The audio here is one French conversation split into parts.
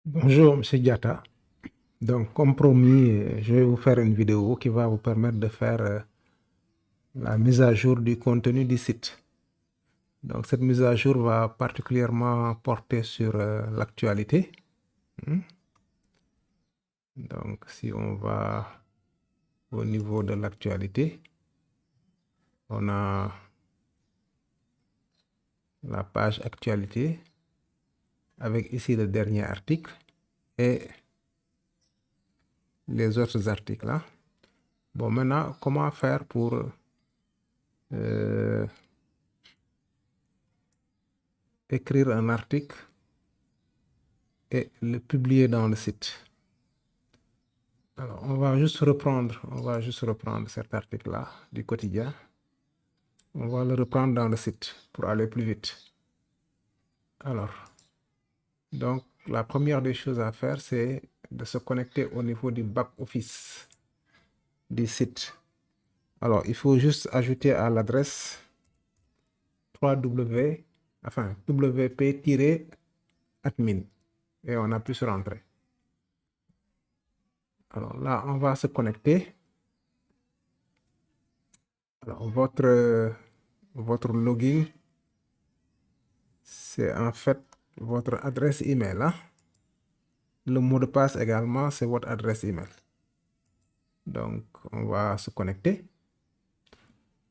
Bonjour, Monsieur Diatta. Donc, comme promis, je vais vous faire une vidéo qui va vous permettre de faire la mise à jour du contenu du site. Donc, cette mise à jour va particulièrement porter sur l'actualité. Donc, si on va au niveau de l'actualité, on a la page actualité avec ici le dernier article et les autres articles là. Bon, maintenant, comment faire pour écrire un article et le publier dans le site? Alors, on va juste reprendre cet article-là du quotidien. On va le reprendre dans le site pour aller plus vite. Alors, donc, la première des choses à faire, c'est de se connecter au niveau du back-office du site. Alors, il faut juste ajouter à l'adresse wp-admin et on appuie sur Entrée. Alors là, on va se connecter. Alors, votre login, c'est en fait votre adresse email. Hein? Le mot de passe également, c'est votre adresse email. Donc, on va se connecter.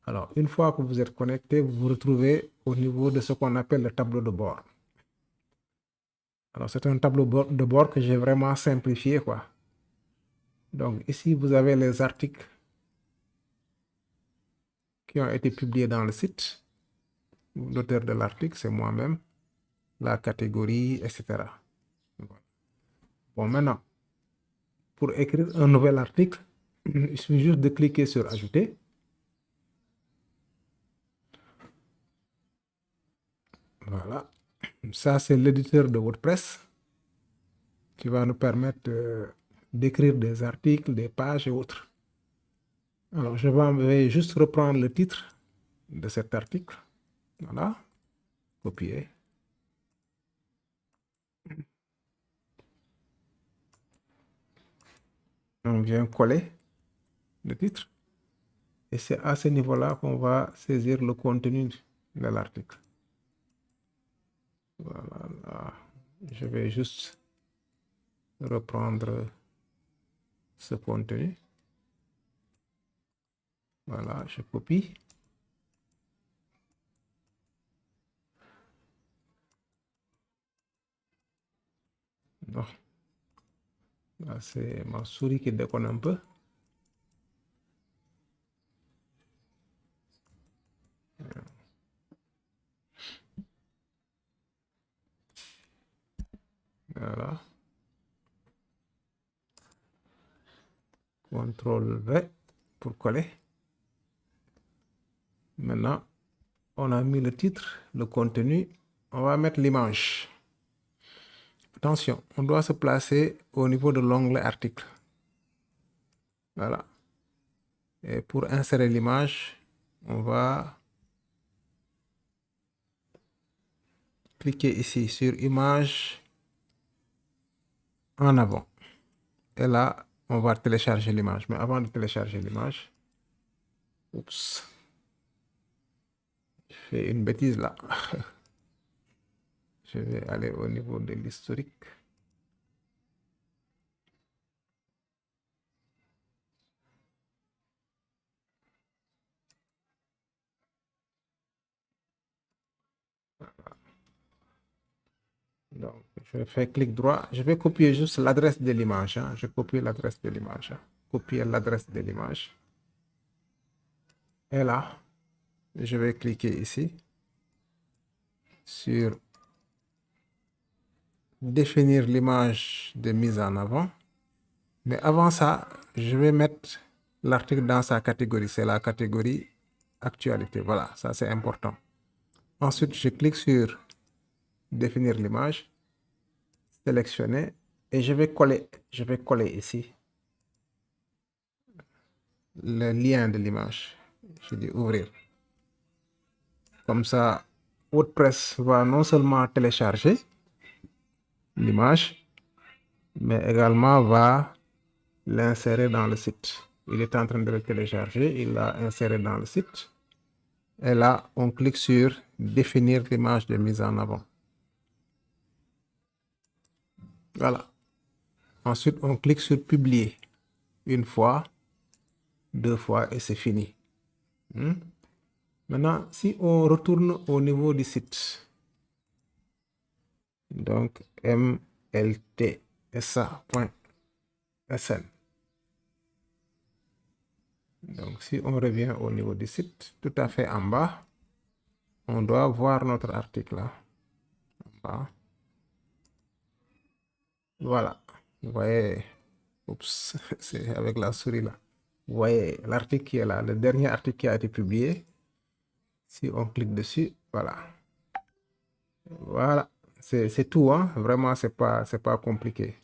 Alors, une fois que vous êtes connecté, vous vous retrouvez au niveau de ce qu'on appelle le tableau de bord. Alors, c'est un tableau de bord que j'ai vraiment simplifié, quoi. Donc, ici, vous avez les articles qui ont été publiés dans le site. L'auteur de l'article, c'est moi-même, la catégorie, etc. Bon, maintenant, pour écrire un nouvel article, il suffit juste de cliquer sur Ajouter. Voilà. Ça, c'est l'éditeur de WordPress qui va nous permettre d'écrire des articles, des pages et autres. Alors, je vais juste reprendre le titre de cet article. Voilà. Copier. On vient coller le titre. Et c'est à ce niveau-là qu'on va saisir le contenu de l'article. Voilà. Là. Je vais juste reprendre ce contenu. Voilà, je copie. Non. Là, c'est ma souris qui déconne un peu. Voilà. CTRL V pour coller. Maintenant, on a mis le titre, le contenu. On va mettre l'image. Attention, on doit se placer au niveau de l'onglet article. Voilà. Et pour insérer l'image, on va cliquer ici sur image en avant. Et là, on va télécharger l'image. Mais avant de télécharger l'image, oups, je fais une bêtise là. Je vais aller au niveau de l'historique. Donc, je fais clic droit. Je vais copier juste l'adresse de l'image. Hein. Je copie l'adresse de l'image. Hein. Copier l'adresse de l'image. Et là, je vais cliquer ici sur définir l'image de mise en avant. Mais avant ça, je vais mettre l'article dans sa catégorie. C'est la catégorie actualité. Voilà, ça c'est important. Ensuite, je clique sur définir l'image, sélectionner et je vais coller ici le lien de l'image. Je dis ouvrir. Comme ça, WordPress va non seulement télécharger l'image, mais également va l'insérer dans le site. Il est en train de le télécharger, il l'a inséré dans le site. Et là, on clique sur définir l'image de mise en avant. Voilà. Ensuite, on clique sur publier. Une fois, deux fois et c'est fini. Maintenant, si on retourne au niveau du site, donc mltsa.sn. Donc, si on revient au niveau du site, tout à fait en bas, on doit voir notre article là. En bas. Voilà. Vous voyez, oups, c'est avec la souris là. Vous voyez l'article qui est là, le dernier article qui a été publié. Si on clique dessus, voilà. Voilà. C'est tout, hein. Vraiment, c'est pas compliqué.